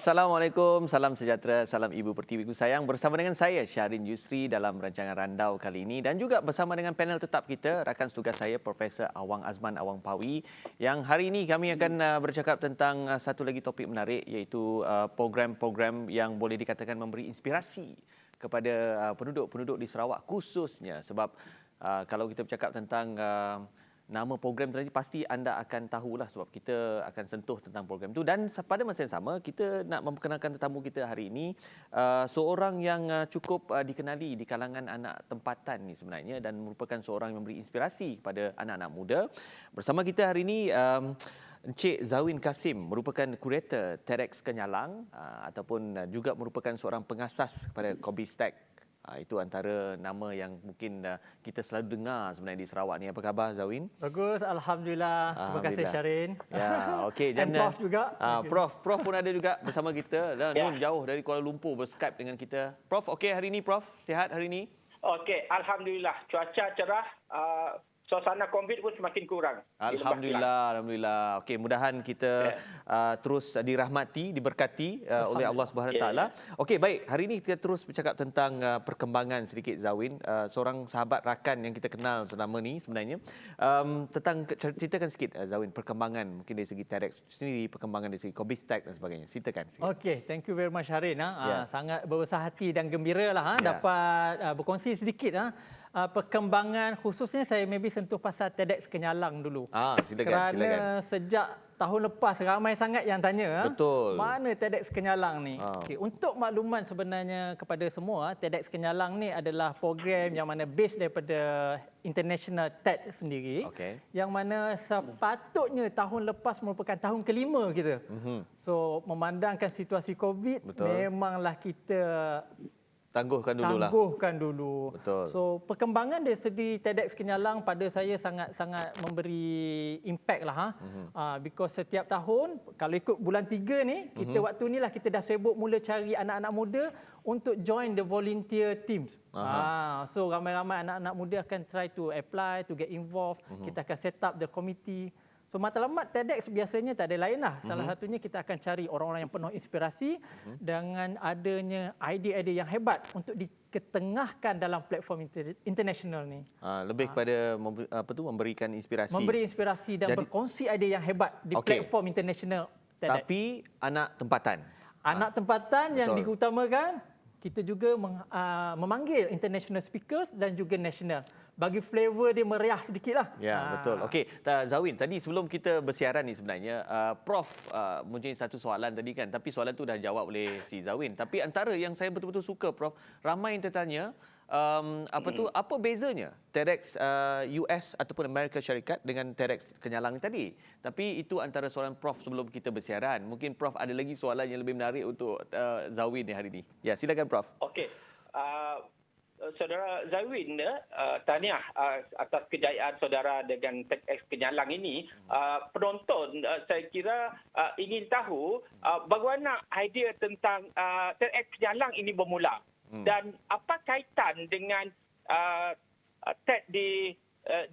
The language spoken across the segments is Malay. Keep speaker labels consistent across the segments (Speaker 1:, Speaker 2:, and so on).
Speaker 1: Assalamualaikum, salam sejahtera, salam Ibu Pertiwiku sayang. Bersama dengan saya, Syahrin Yusri dalam rancangan Randau kali ini. Dan juga bersama dengan panel tetap kita, rakan setugas saya, Profesor Awang Azman Awang Pawi. Yang hari ini kami akan bercakap tentang satu lagi topik menarik, iaitu program-program yang boleh dikatakan memberi inspirasi kepada penduduk-penduduk di Sarawak khususnya. Sebab kalau kita bercakap tentang nama program tadi, pasti anda akan tahulah sebab kita akan sentuh tentang program itu. Dan pada masa yang sama, kita nak memperkenalkan tetamu kita hari ini, seorang yang cukup dikenali di kalangan anak tempatan ni sebenarnya, dan merupakan seorang yang memberi inspirasi kepada anak-anak muda. Bersama kita hari ini Encik Zawin Kasim, merupakan kurator TEDx Kenyalang ataupun juga merupakan seorang pengasas kepada Kobistek. Itu antara nama yang mungkin kita selalu dengar sebenarnya di Sarawak ni. Apa khabar Zawin?
Speaker 2: Bagus, Alhamdulillah. Terima kasih Syahrin.
Speaker 1: Ya, okey.
Speaker 2: Dan Prof juga.
Speaker 1: Prof pun ada juga bersama kita. Dan jauh dari Kuala Lumpur berskype dengan kita. Prof, okey hari ini Prof? Sihat hari ini?
Speaker 3: Okey, Alhamdulillah. Cuaca cerah. Suasana COVID pun semakin kurang.
Speaker 1: Alhamdulillah. Okey, mudahan kita terus dirahmati, diberkati oleh Allah Subhanahu Wa Taala. Okey, baik. Hari ini kita terus bercakap tentang perkembangan sedikit Zawin, seorang sahabat rakan yang kita kenal selama ni sebenarnya. Tentang ceritakan sikit Zawin perkembangan mungkin dari segi TEDx sendiri, perkembangan dari segi Kobistek dan sebagainya. Ceritakan sikit.
Speaker 2: Okey, thank you very much Syahrin. Sangat berbesar hati dan gembira lah dapat berkongsi sedikit perkembangan, khususnya saya maybe sentuh pasal TEDx Kenyalang dulu. Silakan. Sejak tahun lepas ramai sangat yang tanya,
Speaker 1: betul,
Speaker 2: mana TEDx Kenyalang ni. Okay, untuk makluman sebenarnya kepada semua, TEDx Kenyalang ni adalah program yang mana base daripada International TED sendiri, yang mana sepatutnya tahun lepas merupakan tahun kelima kita. So memandangkan situasi COVID, memanglah kita
Speaker 1: tangguhkan
Speaker 2: dulu.
Speaker 1: Betul.
Speaker 2: So perkembangan dari segi TEDx Kenyalang pada saya sangat memberi impact lah. Because setiap tahun, kalau ikut bulan 3 ni, kita waktu ni lah kita dah sibuk mula cari anak-anak muda untuk join the volunteer teams. So ramai-ramai anak-anak muda akan try to apply, to get involved. Kita akan set up the committee. So matlamat TEDx biasanya tak ada lain lah. Salah satunya kita akan cari orang-orang yang penuh inspirasi dengan adanya idea-idea yang hebat untuk diketengahkan dalam platform international ni.
Speaker 1: Lebih kepada memberikan inspirasi.
Speaker 2: Memberi inspirasi dan berkongsi idea yang hebat di platform international TEDx.
Speaker 1: Tapi anak tempatan.
Speaker 2: Anak tempatan yang diutamakan, kita juga memanggil international speakers dan juga national. Bagi flavor dia meriah sedikit lah.
Speaker 1: Ya, betul. Okey, Zawin, tadi sebelum kita bersiaran ni sebenarnya, Prof mempunyai satu soalan tadi kan, tapi soalan tu dah jawab oleh si Zawin. Tapi antara yang saya betul-betul suka, Prof, ramai yang tertanya, apa bezanya TEDx US ataupun Amerika Syarikat dengan TEDx Kenyalang tadi. Tapi itu antara soalan Prof sebelum kita bersiaran. Mungkin Prof ada lagi soalan yang lebih menarik untuk Zawin hari ini. Ya, silakan Prof.
Speaker 3: Okey. Saudara Zawin, tahniah atas kejayaan saudara dengan TEDx Kenyalang ini. Penonton saya kira ingin tahu bagaimana idea tentang TEDx Kenyalang ini bermula. Dan apa kaitan dengan TED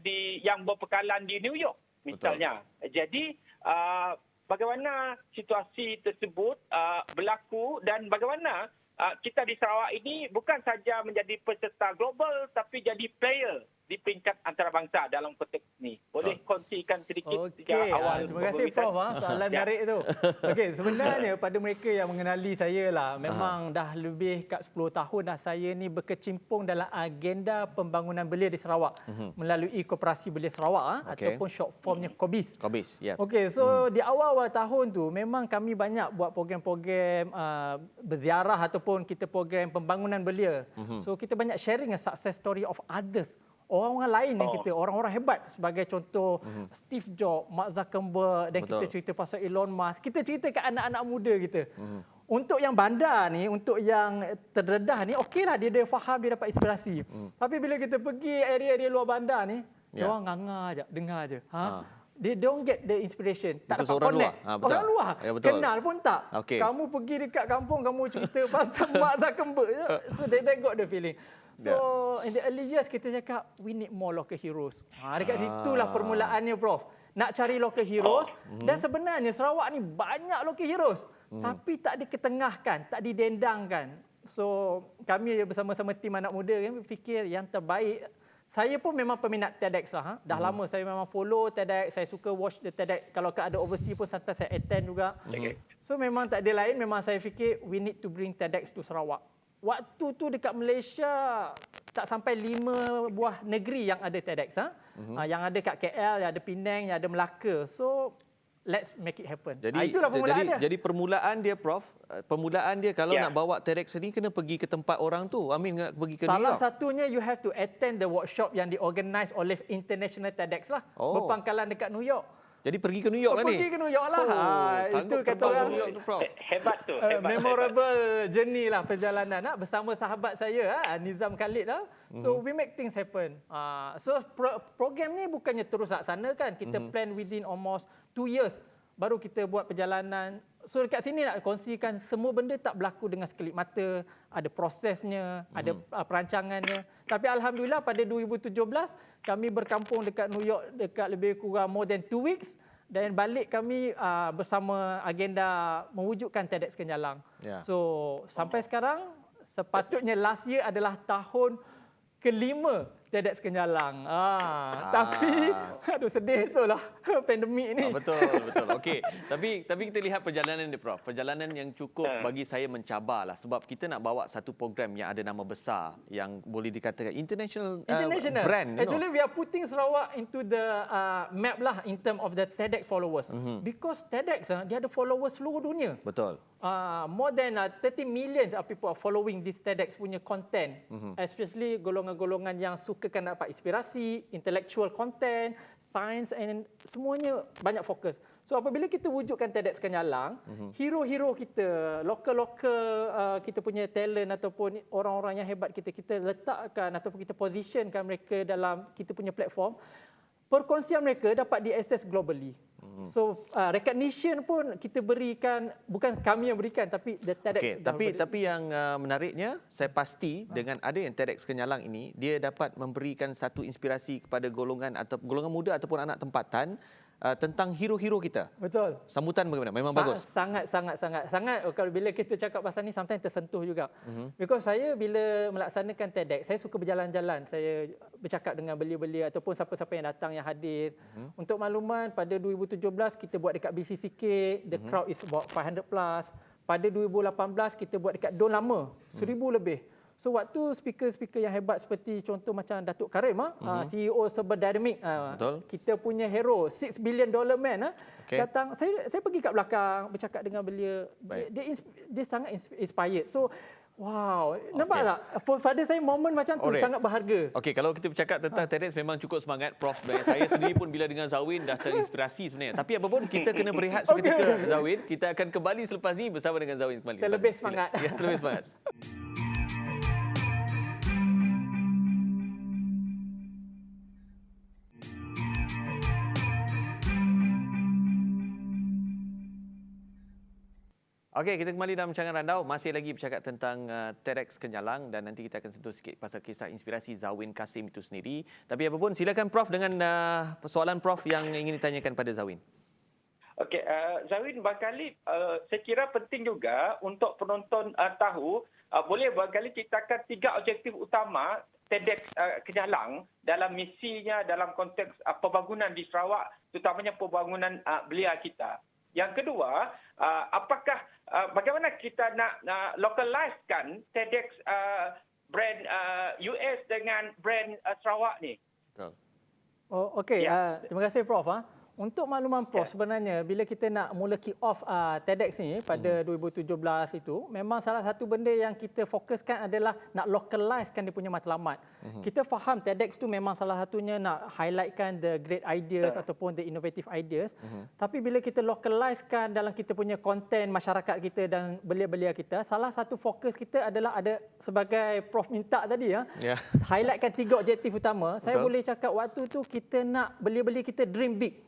Speaker 3: di yang berpekalan di New York misalnya. Jadi bagaimana situasi tersebut berlaku dan bagaimana kita di Sarawak ini bukan saja menjadi peserta global tapi jadi player di peringkat antarabangsa dalam konteks ini. Boleh kongsikan sedikit sejak awal.
Speaker 2: Terima kasih Prof. Soalan menarik tu. Okey, sebenarnya pada mereka yang mengenali saya lah, memang dah lebih kat 10 tahun dah saya ni berkecimpung dalam agenda pembangunan belia di Sarawak melalui Koperasi Belia Sarawak ataupun short formnya KOBIS.
Speaker 1: KOBIS, ya.
Speaker 2: Okey, so di awal-awal tahun tu memang kami banyak buat program-program berziarah ataupun kita program pembangunan belia. So kita banyak sharing a success story of others. Orang-orang lain yang kita, orang-orang hebat sebagai contoh Steve Jobs, Mark Zuckerberg, dan kita cerita pasal Elon Musk. Kita cerita kat anak-anak muda kita. Untuk yang bandar ni, untuk yang terdedah ni, okeylah dia faham, dia dapat inspirasi. Tapi bila kita pergi area-area luar bandar ni, dia orang nganga je, dengar je. They don't get the inspiration. Tak dapat connect. Orang luar. Kenal pun tak. Kamu pergi dekat kampung, kamu cerita pasal Mark Zuckerberg je. So they got the feeling. So in the early years kita cakap we need more local heroes. Dekat situlah permulaannya Prof. Nak cari local heroes dan sebenarnya Sarawak ni banyak local heroes. tapi tak diketengahkan, tak didendangkan. So kami bersama-sama tim anak muda kami fikir yang terbaik. Saya pun memang peminat TEDx lah. Dah lama saya memang follow TEDx, saya suka watch the TEDx. Kalau ada overseas pun sometimes saya attend juga. So memang tak ada lain, memang saya fikir we need to bring TEDx to Sarawak. Waktu tu dekat Malaysia tak sampai 5 buah negeri yang ada TEDx. Yang ada kat KL, yang ada Penang, yang ada Melaka. So let's make it happen. Itulah permulaan dia.
Speaker 1: Jadi permulaan dia, Prof, permulaan dia kalau nak bawa TEDx ni kena pergi ke tempat orang tu. Nak pergi ke New
Speaker 2: Salah
Speaker 1: York.
Speaker 2: satunya you have to attend the workshop yang diorganize oleh International TEDx lah. Berpangkalan dekat New York.
Speaker 1: Jadi pergi ke New York lah ni.
Speaker 2: Pergi ke New York lah. Itu kata orang
Speaker 1: New York tu, Prof.
Speaker 3: Hebat tu.
Speaker 2: memorable journey lah perjalanan bersama sahabat saya Nizam Khalid lah. So we make things happen. So program ni bukannya terus laksanakan. Kita plan within almost 2 years baru kita buat perjalanan. So dekat sini nak kongsikan semua benda tak berlaku dengan sekelip mata. Ada prosesnya, ada perancangannya. Tapi Alhamdulillah pada 2017 kami berkampung dekat New York dekat lebih kurang more than 2 weeks. Dan balik kami bersama agenda mewujudkan TEDx Kenyalang. So sampai sekarang sepatutnya last year adalah tahun kelima TEDx Kenyalang. Tapi aduh sedih tu lah pandemik ni.
Speaker 1: Betul. Okey. Tapi kita lihat perjalanan dia, Prof. Perjalanan yang cukup bagi saya mencabar lah. Sebab kita nak bawa satu program yang ada nama besar yang boleh dikatakan international brand.
Speaker 2: Actually we are putting Sarawak into the map lah in term of the TEDx followers. Because TEDx dia ada followers seluruh dunia.
Speaker 1: Betul.
Speaker 2: More than 30 millions of people are following this TEDx punya content. Especially golongan-golongan yang sukakan dapat inspirasi, intellectual content, science and semuanya banyak fokus. So apabila kita wujudkan TEDx Kenyalang, hero-hero kita, lokal-lokal kita punya talent ataupun orang-orang yang hebat kita letakkan ataupun kita positionkan mereka dalam kita punya platform, perkongsian mereka dapat diakses globally. So recognition pun kita berikan, bukan kami yang berikan tapi the TEDx.
Speaker 1: Tapi yang menariknya, saya pasti dengan ada yang TEDx Kenyalang ini, dia dapat memberikan satu inspirasi kepada golongan muda ataupun anak tempatan tentang hero-hero kita.
Speaker 2: Betul.
Speaker 1: Sambutan bagaimana? Memang bagus.
Speaker 2: Sangat. Kalau bila kita cakap pasal ni, sometimes tersentuh juga. Because saya bila melaksanakan TEDx, saya suka berjalan-jalan. Saya bercakap dengan belia-belia ataupun siapa-siapa yang datang yang hadir. Untuk makluman, pada 2017 kita buat dekat BCCK, the crowd is about 500 plus. Pada 2018 kita buat dekat Don Lama, 1,000 lebih. So waktu speaker-speaker yang hebat seperti contoh macam Datuk Karim, CEO Serba Dynamic, kita punya hero, $6 billion man, datang. Saya pergi kat belakang bercakap dengan beliau. Dia sangat inspired. So wow, nampak tak? Pada saya momen macam tu sangat berharga.
Speaker 1: Okey, kalau kita bercakap tentang TEDx memang cukup semangat, Prof. Saya sendiri pun bila dengan Zawin dah terinspirasi sebenarnya. Tapi apapun kita kena berehat seketika, Zawin. Kita akan kembali selepas ni bersama dengan Zawin kembali.
Speaker 2: Terlebih semangat.
Speaker 1: Ya, terlebih semangat. Okey, kita kembali dalam Rancangan Randau. Masih lagi bercakap tentang TEDx Kenyalang dan nanti kita akan sentuh sikit pasal kisah inspirasi Zawin Kasim itu sendiri. Tapi apapun, silakan Prof dengan soalan Prof yang ingin ditanyakan pada Zawin.
Speaker 3: Okey, Zawin, barangkali saya kira penting juga untuk penonton tahu, boleh barangkali kita akan 3 objektif utama TEDx Kenyalang dalam misinya dalam konteks pembangunan di Sarawak, terutamanya pembangunan belia kita. Yang kedua, apakah bagaimana kita nak localizekan TEDx brand US dengan brand Sarawak ni?
Speaker 2: Okey, terima kasih Prof. Untuk makluman Prof, sebenarnya bila kita nak mula kick off TEDx ni pada 2017 itu, memang salah satu benda yang kita fokuskan adalah nak localizekan dia punya matlamat. Kita faham TEDx tu memang salah satunya nak highlightkan the great ideas ataupun the innovative ideas. Tapi bila kita localizekan dalam kita punya konten masyarakat kita dan belia-belia kita, salah satu fokus kita adalah ada sebagai Prof minta tadi highlightkan 3 objektif utama. Saya boleh cakap waktu tu kita nak belia-belia kita dream big.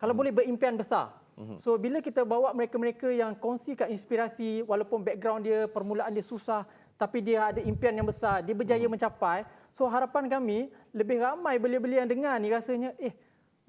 Speaker 2: Kalau boleh berimpian besar. So bila kita bawa mereka-mereka yang kongsikan inspirasi, walaupun background dia, permulaan dia susah, tapi dia ada impian yang besar, dia berjaya mencapai. So harapan kami, lebih ramai belia-belia yang dengar ni rasanya,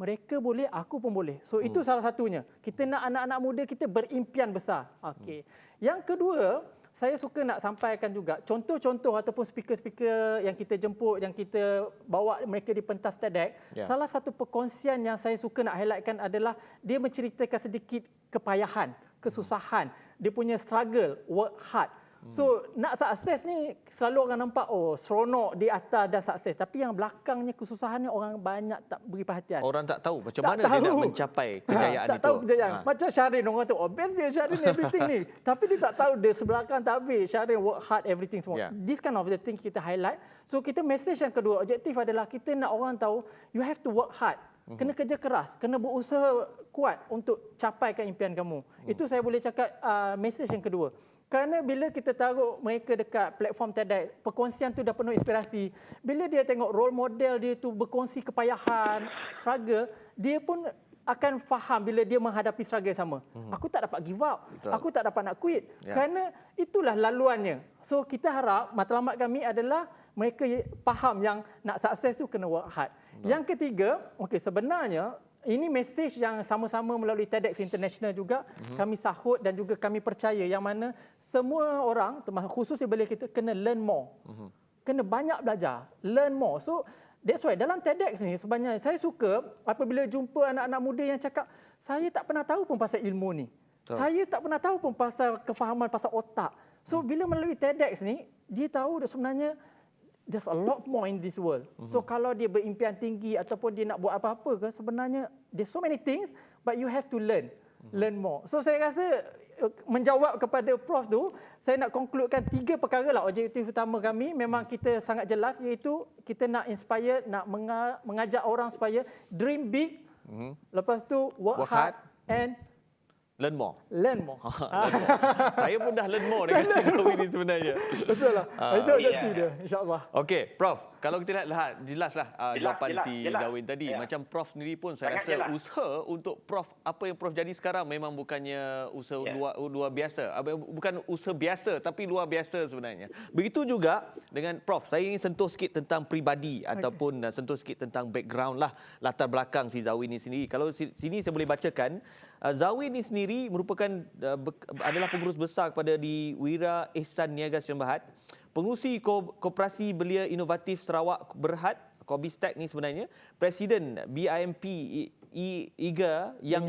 Speaker 2: mereka boleh, aku pun boleh. So itu salah satunya. Kita nak anak-anak muda kita berimpian besar. Okey. Yang kedua, saya suka nak sampaikan juga contoh-contoh ataupun speaker-speaker yang kita jemput, yang kita bawa mereka di pentas TEDx. Salah satu perkongsian yang saya suka nak highlightkan adalah dia menceritakan sedikit kepayahan, kesusahan, dia punya struggle, work hard. So nak sukses ni selalu orang nampak seronok di atas dah sukses, tapi yang belakangnya kesusahannya orang banyak tak beri perhatian.
Speaker 1: Orang tak tahu macam
Speaker 2: Tak
Speaker 1: mana dia nak
Speaker 2: tahu.
Speaker 1: mencapai kejayaan
Speaker 2: tak
Speaker 1: itu.
Speaker 2: tahu kejayaan. Macam Syahrin, orang tu best dia Syahrin everything ni. Tapi dia tak tahu dia sebelakang tak habis. Syahrin work hard everything semua. This kind of the thing kita highlight. So kita message yang kedua, objektif adalah kita nak orang tahu you have to work hard. Kena kerja keras, kena berusaha kuat untuk capaikan impian kamu. Itu saya boleh cakap message yang kedua. Kerana bila kita taruh mereka dekat platform TEDx, perkongsian tu dah penuh inspirasi. Bila dia tengok role model dia tu berkongsi kepayahan, struggle, dia pun akan faham bila dia menghadapi struggle sama. Aku tak dapat give up.
Speaker 1: Betul.
Speaker 2: Aku tak dapat nak quit. Kerana itulah laluannya. So kita harap matlamat kami adalah mereka faham yang nak sukses tu kena work hard. Yang ketiga, sebenarnya ini mesej yang sama-sama melalui TEDx International juga kami sahut dan juga kami percaya yang mana semua orang, termasuk khususnya belia kita, kena learn more. Kena banyak belajar, learn more. So that's why dalam TEDx ni sebenarnya saya suka apabila jumpa anak-anak muda yang cakap, saya tak pernah tahu pun pasal ilmu ni. Saya tak pernah tahu pun pasal kefahaman pasal otak. So bila melalui TEDx ni, dia tahu sebenarnya there's a lot more in this world. So kalau dia berimpian tinggi ataupun dia nak buat apa-apa ke, sebenarnya there's so many things but you have to learn more. So saya rasa menjawab kepada Prof tu, saya nak concludekan 3 perkara lah objektif utama kami. Memang kita sangat jelas, iaitu kita nak inspire, nak mengajak orang supaya dream big, lepas tu work hard and
Speaker 1: learn more.
Speaker 2: Learn more.
Speaker 1: Learn more. Saya pun dah learn more dengan Singapura ini sebenarnya.
Speaker 2: Betul lah. Itu objektif dia, insyaAllah.
Speaker 1: Okey, Prof. Kalau kita lihat, jelaslah jawapan si
Speaker 3: jelas.
Speaker 1: Zawin tadi. Macam Prof sendiri pun saya
Speaker 3: Sangat
Speaker 1: rasa
Speaker 3: jelas.
Speaker 1: usaha untuk Prof, apa yang Prof jadi sekarang memang bukannya usaha luar biasa. Bukan usaha biasa, tapi luar biasa sebenarnya. Begitu juga dengan Prof. Saya ingin sentuh sikit tentang peribadi ataupun sentuh sikit tentang background lah, latar belakang si Zawin ini sendiri. Kalau sini saya boleh bacakan, Zawin ini sendiri merupakan adalah pengurus besar kepada di Wira Ihsan Niaga Sdn Bhd, pengurusi Koperasi Belia Inovatif Sarawak Berhad, Kobistek ni sebenarnya, Presiden BIMP IGA yang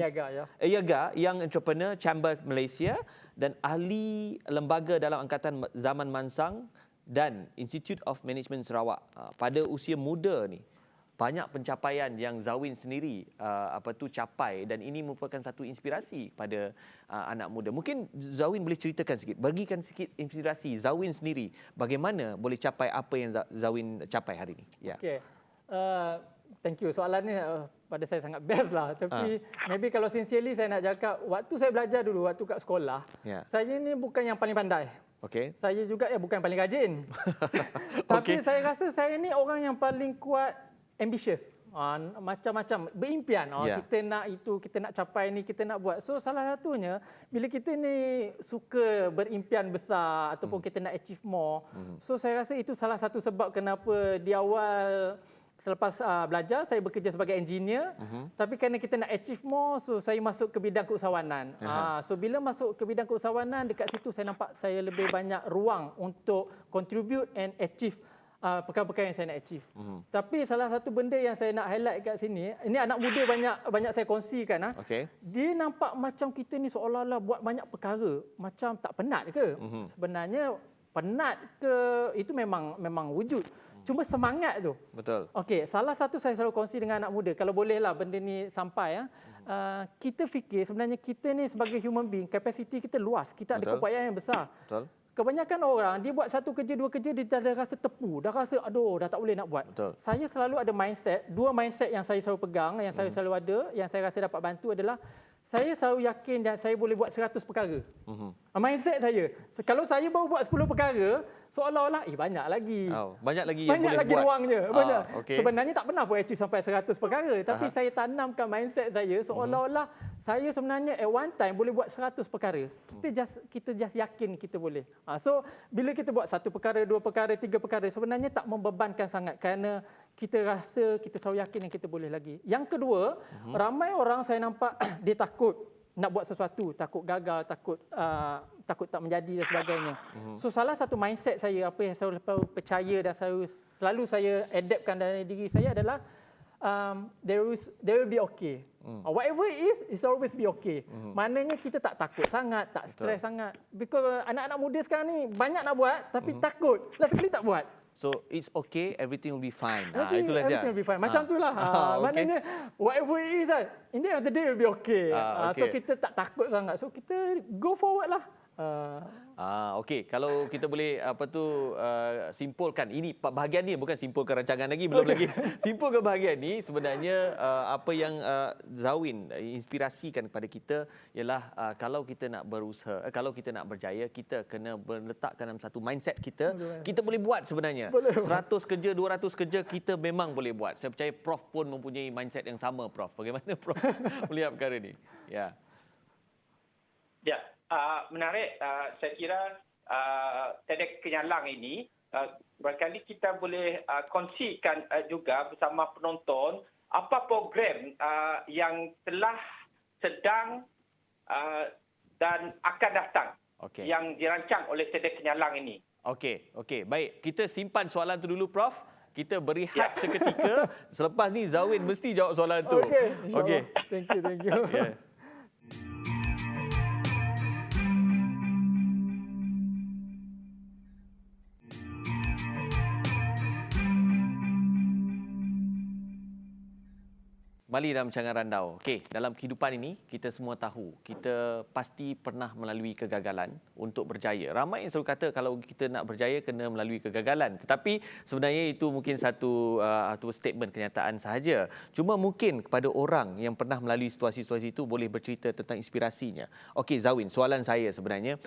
Speaker 1: IAGA yang Entrepreneur Chamber Malaysia, dan ahli lembaga dalam Angkatan Zaman Mansang dan Institute of Management Sarawak. Pada usia muda ni, banyak pencapaian yang Zawin sendiri capai, dan ini merupakan satu inspirasi kepada anak muda. Mungkin Zawin boleh ceritakan sikit, bagikan sikit inspirasi Zawin sendiri bagaimana boleh capai apa yang Zawin capai hari ini.
Speaker 2: Okey. Thank you. Soalan ni pada saya sangat best lah. Tapi maybe kalau sincerely saya nak cakap, waktu saya belajar dulu, waktu kat sekolah, saya ni bukan yang paling pandai.
Speaker 1: Okey.
Speaker 2: Saya juga bukan yang paling rajin. Tapi saya rasa saya ni orang yang paling kuat ambitious. Macam-macam berimpian. Kita nak itu, kita nak capai ni, kita nak buat. So salah satunya bila kita ni suka berimpian besar ataupun kita nak achieve more. So saya rasa itu salah satu sebab kenapa di awal selepas belajar saya bekerja sebagai engineer. Tapi kerana kita nak achieve more, so saya masuk ke bidang keusahawanan. So bila masuk ke bidang keusahawanan, dekat situ saya nampak saya lebih banyak ruang untuk contribute and achieve perkara-perkara yang saya nak achieve. Tapi salah satu benda yang saya nak highlight kat sini, ini anak muda banyak saya kongsikan. Dia nampak macam kita ni seolah-olah buat banyak perkara, macam tak penat ke? Sebenarnya penat ke, itu memang wujud. Cuma semangat tu.
Speaker 1: Betul.
Speaker 2: Okey, salah satu saya selalu kongsi dengan anak muda, kalau bolehlah benda ni sampai kita fikir sebenarnya kita ni sebagai human being, kapasiti kita luas, kita ada keupayaan yang besar.
Speaker 1: Betul.
Speaker 2: Kebanyakan orang dia buat satu kerja, dua kerja, dia dah rasa tepu, dah rasa aduh dah tak boleh nak buat.
Speaker 1: Betul.
Speaker 2: Saya selalu ada dua mindset yang saya selalu pegang, yang saya selalu ada, yang saya rasa dapat bantu adalah saya selalu yakin dan saya boleh buat 100 perkara. Mindset saya. Kalau saya baru buat 10 perkara, seolah-olah banyak lagi.
Speaker 1: Banyak lagi yang boleh
Speaker 2: lagi
Speaker 1: buat.
Speaker 2: ruangnya. Banyak.
Speaker 1: Okay.
Speaker 2: Sebenarnya tak pernah pun achieve sampai 100 perkara, tapi saya tanamkan mindset saya seolah-olah saya sebenarnya at one time boleh buat 100 perkara. Kita just yakin kita boleh. So bila kita buat satu perkara, dua perkara, tiga perkara, sebenarnya tak membebankan sangat kerana kita rasa kita selalu yakin yang kita boleh lagi. Yang kedua, ramai orang saya nampak dia takut nak buat sesuatu, takut gagal, takut tak menjadi dan sebagainya. So salah satu mindset saya, apa yang saya selalu percaya dan selalu saya adaptkan dalam diri saya adalah there will be okay. Whatever it is, it's always be okay. Maknanya kita tak takut sangat, tak stres sangat. Because anak-anak muda sekarang ni banyak nak buat tapi takut. Last sekali tak buat.
Speaker 1: So it's okay, everything will be fine.
Speaker 2: Itulah everything will be fine. Macam itulah. Maknanya whatever it is, in the end of the day will be okay. So kita tak takut sangat. So kita go forward lah.
Speaker 1: Okey, kalau kita boleh simpulkan ini bahagian ni, bukan simpulkan rancangan lagi, belum lagi. Simpulkan bahagian ni sebenarnya apa yang Zawin inspirasikan kepada kita ialah kalau kita nak berusaha, kalau kita nak berjaya, kita kena meletakkan dalam satu mindset kita, kita boleh buat sebenarnya. 100 kerja, 200 kerja kita memang boleh buat. Saya percaya Prof pun mempunyai mindset yang sama, Prof. Bagaimana Prof melihat perkara ni? Ya.
Speaker 3: Ya. Menarik. Saya kira TEDx Kenyalang ini barangkali kita boleh kongsikan juga bersama penonton apa program yang telah, sedang dan akan datang yang dirancang oleh TEDx Kenyalang ini.
Speaker 1: Okey. Baik, kita simpan soalan tu dulu, Prof. Kita berehat seketika. Selepas ni Zawin mesti jawab soalan tu.
Speaker 2: Okey. Thank you.
Speaker 1: Yeah. Kembali dalam Rancangan Randau. Okey, dalam kehidupan ini kita semua tahu, kita pasti pernah melalui kegagalan untuk berjaya. Ramai yang selalu kata kalau kita nak berjaya kena melalui kegagalan. Tetapi sebenarnya itu mungkin satu statement kenyataan sahaja. Cuma mungkin kepada orang yang pernah melalui situasi-situasi itu boleh bercerita tentang inspirasinya. Okey, Zawin, soalan saya sebenarnya,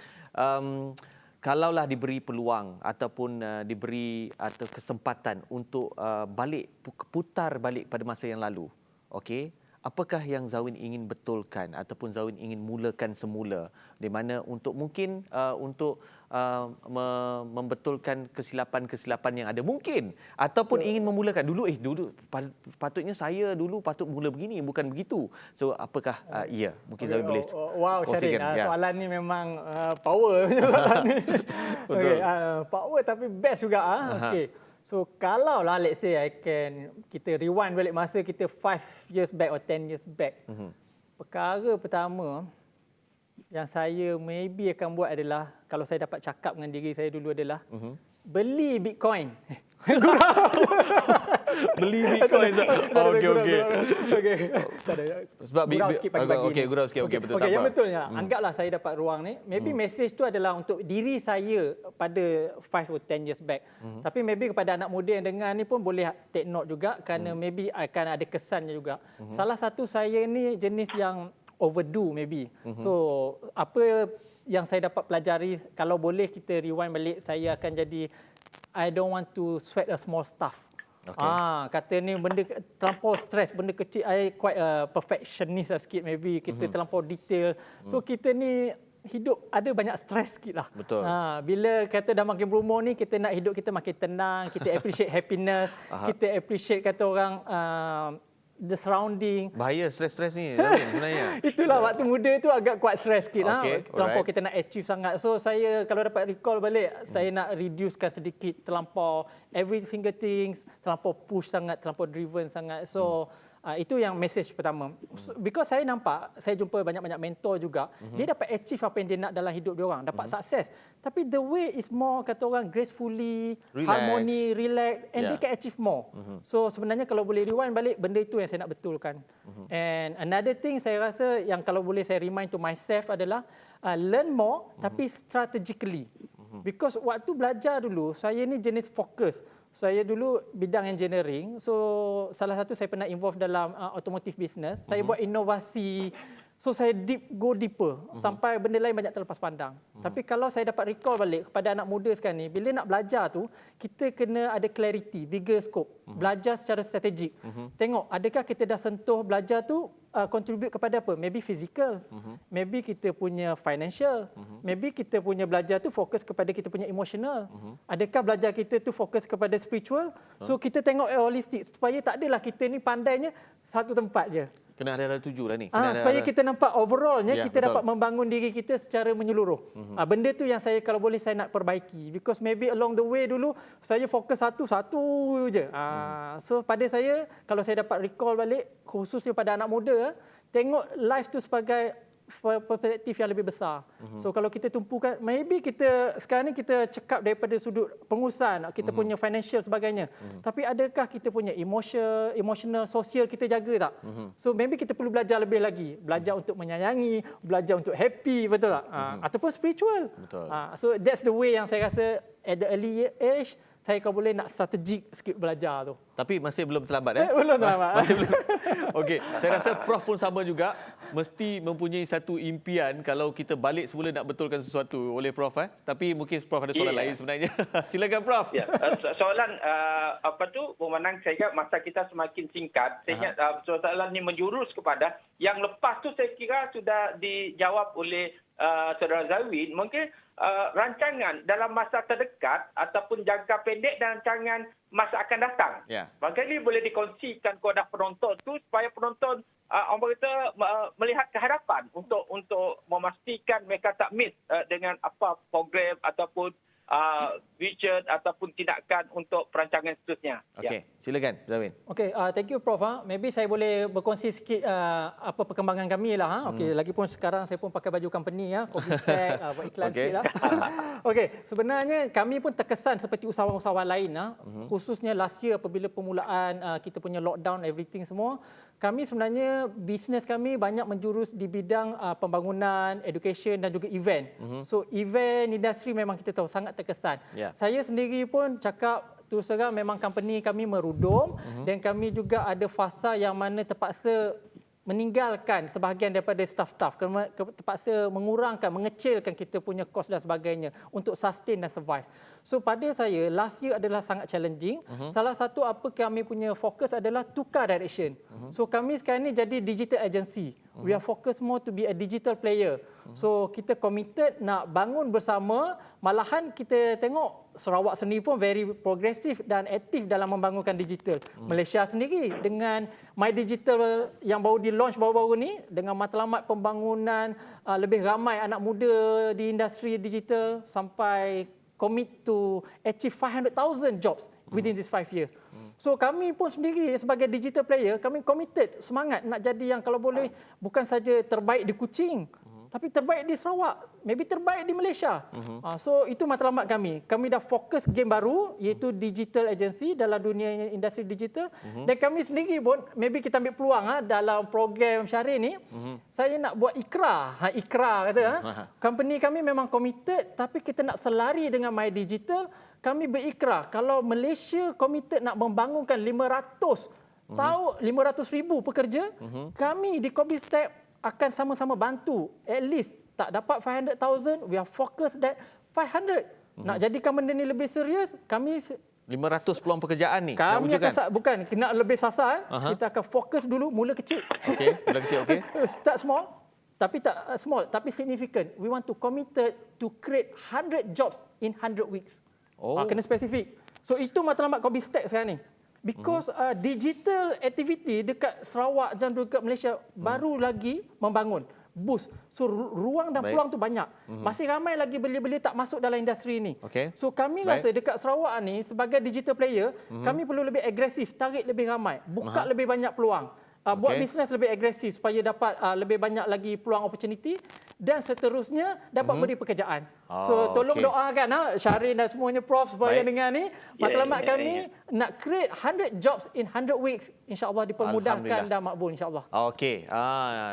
Speaker 1: kalaulah diberi peluang ataupun diberi atau kesempatan untuk putar balik pada masa yang lalu, okey, apakah yang Zawin ingin betulkan ataupun Zawin ingin mulakan semula, di mana untuk mungkin membetulkan kesilapan-kesilapan yang ada mungkin, ataupun ingin memulakan dulu patutnya saya dulu patut mula begini, bukan begitu. So apakah mungkin Zawin boleh
Speaker 2: wow, Syarin, soalan ni memang power soalan ni. Okey, power tapi best juga okey. So kalau lah let's say kita rewind balik masa kita 5 years back or 10 years back. Perkara pertama yang saya maybe akan buat adalah, kalau saya dapat cakap dengan diri saya dulu adalah beli Bitcoin.
Speaker 1: Beli Bitcoin. Okey.
Speaker 2: Sebab gurau sikit pagi-pagi.
Speaker 1: Okey, gurau sikit. Okey, betul.
Speaker 2: Okey, yang betulnya. Anggaplah saya dapat ruang ni. Maybe message tu adalah untuk diri saya pada 5 or 10 years back. Tapi maybe kepada anak muda yang dengar ni pun boleh take note juga, kerana maybe akan ada kesannya juga. Salah satu saya ni jenis yang overdo maybe. So apa yang saya dapat pelajari, kalau boleh kita rewind balik, saya akan jadi I don't want to sweat a small stuff. Kata ni benda terlampau stres, benda kecil, I quite perfectionist lah sikit maybe. Kita terlampau detail. So kita ni hidup ada banyak stres sikit lah.
Speaker 1: Betul.
Speaker 2: Bila kata dah makin berumur ni, kita nak hidup kita makin tenang, kita appreciate happiness, kita appreciate kata orang the surrounding.
Speaker 1: Bahaya stres-stres ni sebenarnya.
Speaker 2: Itulah waktu muda tu agak kuat stres sikit terlampau
Speaker 1: alright.
Speaker 2: kita nak achieve sangat. So saya kalau dapat recall balik, saya nak reducekan sedikit terlampau every single things, terlampau push sangat, terlampau driven sangat. So itu yang message pertama. Because saya nampak, saya jumpa banyak-banyak mentor juga, dia dapat achieve apa yang dia nak dalam hidup dia orang, dapat sukses. Tapi the way is more kata orang gracefully, harmony, relax, and they can achieve more. So sebenarnya kalau boleh rewind balik, benda itu yang saya nak betulkan. And another thing saya rasa yang kalau boleh saya remind to myself adalah learn more tapi strategically. Because waktu belajar dulu, saya ni jenis fokus. Saya dulu bidang engineering, so salah satu saya pernah involve dalam automotive business. Saya buat inovasi So saya go deeper sampai benda lain banyak terlepas pandang. Tapi kalau saya dapat recall balik kepada anak muda sekarang ni, bila nak belajar tu, kita kena ada clarity, bigger scope. Belajar secara strategik. Tengok, adakah kita dah sentuh belajar tu contribute kepada apa? Maybe physical. Maybe kita punya financial. Maybe kita punya belajar tu fokus kepada kita punya emotional. Adakah belajar kita tu fokus kepada spiritual? So kita tengok holistik supaya tak adalah kita ni pandainya satu tempat je.
Speaker 1: Kena ada tuju lah ni.
Speaker 2: Supaya kita nampak overallnya
Speaker 1: Ya,
Speaker 2: kita
Speaker 1: betul.
Speaker 2: dapat membangun diri kita secara menyeluruh. Benda tu yang saya kalau boleh saya nak perbaiki. Because maybe along the way dulu saya fokus satu je. So pada saya kalau saya dapat recall balik khususnya pada anak muda, tengok life tu sebagai perspektif yang lebih besar. So kalau kita tumpukan, maybe kita sekarang ni kita cakap daripada sudut pengurusan, kita punya financial sebagainya. Tapi adakah kita punya emotional, sosial kita jaga tak? So maybe kita perlu belajar lebih lagi. Belajar untuk menyayangi, belajar untuk happy, betul tak? Ataupun spiritual.
Speaker 1: Betul.
Speaker 2: So that's the way yang saya rasa at the early age, saya kalau boleh nak strategik sikit belajar tu.
Speaker 1: Tapi masih belum terlambat
Speaker 2: Belum terlambat.
Speaker 1: Masih belum. Okey, saya rasa Prof pun sama juga, mesti mempunyai satu impian kalau kita balik semula nak betulkan sesuatu oleh Prof Tapi mungkin Prof ada soalan lain sebenarnya. Silakan Prof.
Speaker 3: Ya, soalan pemenang saya kira masa kita semakin singkat. Saya ingat soalan ini menjurus kepada yang lepas tu saya kira sudah dijawab oleh Saudara Zawin. Mungkin rancangan dalam masa terdekat ataupun jangka pendek dan rancangan masa akan datang.
Speaker 1: Ya.
Speaker 3: Barangkali boleh dikongsikan kepada penonton tu supaya penonton orang kata melihat ke hadapan untuk memastikan mereka tak miss dengan apa program ataupun vision ataupun tindakan untuk perancangan seterusnya.
Speaker 1: Okey, silakan Zawin.
Speaker 2: Okey, thank you Prof. Maybe saya boleh berkongsi sikit apa perkembangan kami lah. Okey, lagipun sekarang saya pun pakai baju company Copystack, buat iklan
Speaker 1: Okey.
Speaker 2: sikit lah. Okey, sebenarnya kami pun terkesan seperti usahawan-usahawan lain khususnya last year apabila permulaan kita punya lockdown everything semua, kami sebenarnya bisnes kami banyak menjurus di bidang pembangunan, education dan juga event. So event industri memang kita tahu sangat terkesan.
Speaker 1: Ya.
Speaker 2: Saya sendiri pun cakap terus terang memang company kami merudum dan kami juga ada fasa yang mana terpaksa meninggalkan sebahagian daripada staff-staff, terpaksa mengurangkan, mengecilkan kita punya kos dan sebagainya untuk sustain dan survive. So pada saya last year adalah sangat challenging. Salah satu apa kami punya fokus adalah tukar direction. So kami sekarang ni jadi digital agency. We are focused more to be a digital player. So kita committed nak bangun bersama. Malahan kita tengok Sarawak sendiri pun very progresif dan aktif dalam membangunkan digital. Malaysia sendiri dengan My Digital yang baru di-launch baru-baru ni dengan matlamat pembangunan lebih ramai anak muda di industri digital sampai commit to achieve 500,000 jobs within this 5 years. So kami pun sendiri sebagai digital player, kami committed semangat nak jadi yang kalau boleh bukan saja terbaik di Kuching, tapi terbaik di Sarawak, maybe terbaik di Malaysia. So itu matlamat kami. Kami dah fokus game baru iaitu digital agency dalam dunia industri digital. Dan kami sendiri pun maybe kita ambil peluang dalam program Syahrir ni, saya nak buat ikrar. Ikrar kata company kami memang committed tapi kita nak selari dengan My Digital. Kami berikrar kalau Malaysia committed nak membangunkan 500,000 pekerja, kami di Copystack akan sama-sama bantu. At least tak dapat 500,000, we are focused that 500. Nak jadikan benda ni lebih serius, kami
Speaker 1: 500 peluang pekerjaan ni nak
Speaker 2: kami
Speaker 1: wujudkan.
Speaker 2: akan bukan nak lebih sasar, kita akan fokus dulu mula kecil.
Speaker 1: Okey, mula kecil okey.
Speaker 2: Start small, tapi tak small, tapi significant. We want to committed to create 100 jobs in 100 weeks. Kena spesifik. So itu matlamat Copystack sekarang ni. Because digital activity dekat Sarawak dan dekat Malaysia baru lagi membangun. Boost. So ruang dan peluang tu banyak. Masih ramai lagi belia-belia tak masuk dalam industri ni.
Speaker 1: Okey.
Speaker 2: So kami rasa dekat Sarawak ni sebagai digital player, kami perlu lebih agresif, tarik lebih ramai, buka lebih banyak peluang. Buat bisnes lebih agresif supaya dapat lebih banyak lagi peluang opportunity dan seterusnya dapat beri pekerjaan. So tolong doakan Syahrir dan semuanya Prof supaya dengan ni matlamat kami nak create 100 jobs in 100 weeks, insya-Allah dipermudahkan dan makbul insya-Allah.
Speaker 1: Okey,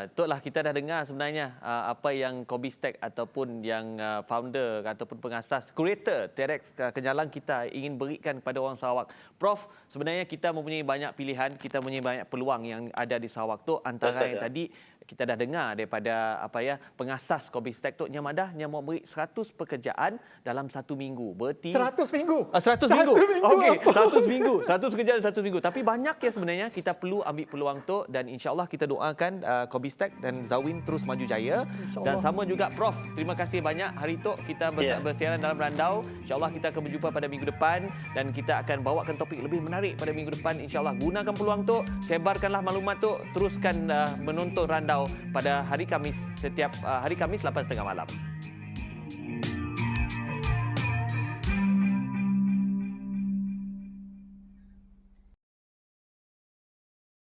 Speaker 1: itulah kita dah dengar sebenarnya apa yang Copystack ataupun yang founder ataupun pengasas creator TEDx Kenyalang kita ingin berikan kepada orang Sarawak. Prof, sebenarnya kita mempunyai banyak pilihan, kita mempunyai banyak peluang yang ada di Sarawak tu antara yang tadi kita dah dengar daripada pengasas Kobistek Tok Nyamadah yang mau beri 100 pekerjaan dalam 1 minggu. Berarti
Speaker 2: 100 minggu.
Speaker 1: 100 minggu. Okey, 100 minggu. 100 pekerjaan 100 minggu. Tapi banyak ya sebenarnya, kita perlu ambil peluang tu, dan insya-Allah kita doakan Kobistek dan Zawin terus maju jaya. Dan sama juga Prof, terima kasih banyak hari tu kita bersiaran dalam Randau. Insya-Allah kita akan berjumpa pada minggu depan dan kita akan bawakan topik lebih menarik pada minggu depan. Insya-Allah gunakan peluang tu, sebarkanlah maklumat tu, teruskan menonton Randau pada hari Khamis, setiap hari Khamis 8.30 malam.